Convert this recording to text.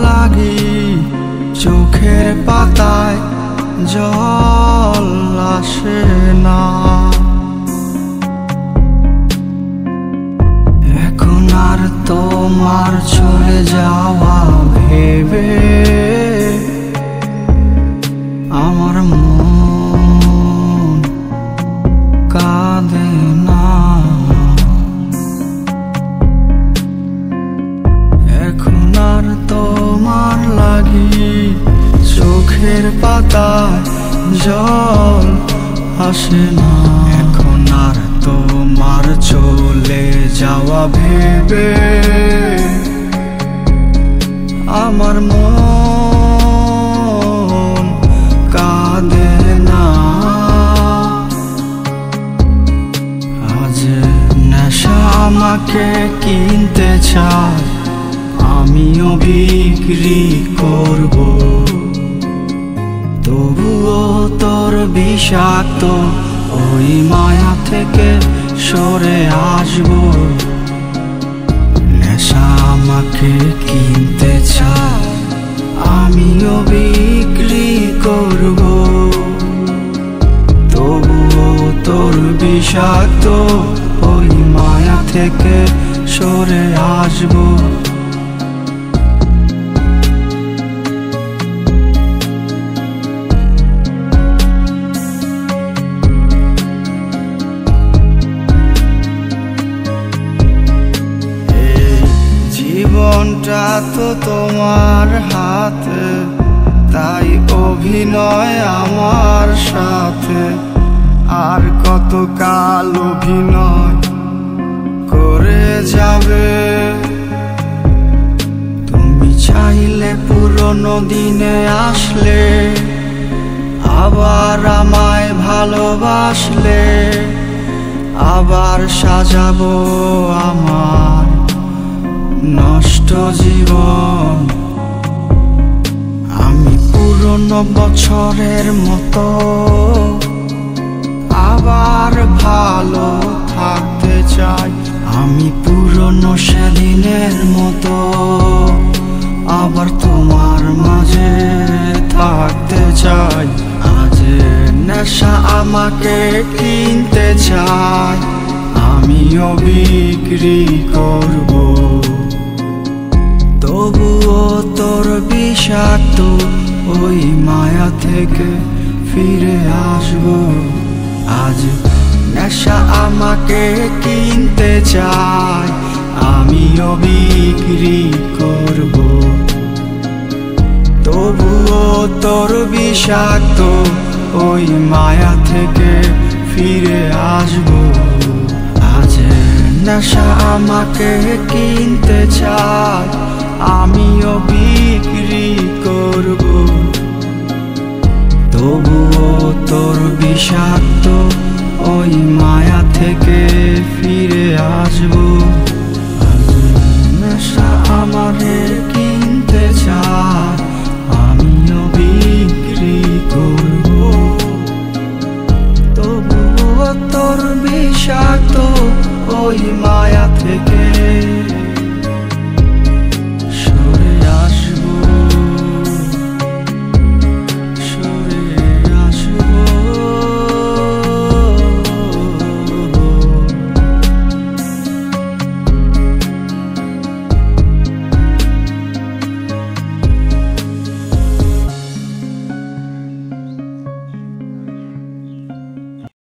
লাগি চোখের পাতায় জল আসে না। এখন আর তোমার চলে যাওয়া ভেবে আমার মন কাঁদে না। এখন আর তোমার লাগি চোখের পাতায় জল আসে না। এখন আর তোমার চলে যাওয়া ভেবে আমার মন কাঁদে না। আজ নেশা আমাকে কিনতে চায়, আমিও বিক্রি করব। তবুও তোর বিষাক্ত ওই মায়া থেকে সরে আসবো। নেশা আমাকে কিনতে চায়, আমিও বিক্রি করব। তবুও তোর বিষাক্ত ওই মায়া থেকে সরে আসবো। জীবনটা তো তোমার হাতে, তাই অভিনয় আমার সাথে। আর কতকাল অভিনয় করে যাবে? তুমি চাইলে পুরনো দিনে আসলে, আবার আমায় ভালোবাসলে, আবার সাজাবো আমার নষ্ট জীবন। আমি পুরনো বছরের মতো আবার ভালো থাকতে চাই। আমি পুরনো সেদিনের মতো আবার তোমার মাঝে থাকতে চাই। আজ নেশা আমাকে কিনতে চাই, আমিও বিক্রি করব। তবুও তোর বিষাক্ত ওই মায়া থেকে ফিরে আসবো। আজ নেশা আমাকে কিনতে চায়, আমিও বিক্রি করব। তবুও তোর বিষাক্ত ওই মায়া থেকে ফিরে আসবো। আজ নেশা আমাকে কিনতে চায়, আমিও বিক্রি করব। তবুও তোর বিষাক্ত ওই মায়া থেকে ফিরে আসবো। নেশা আমাকে কিনতে চায়, আমিও বিক্রি করব। তবুও তোর বিষাক্ত ওই মায়া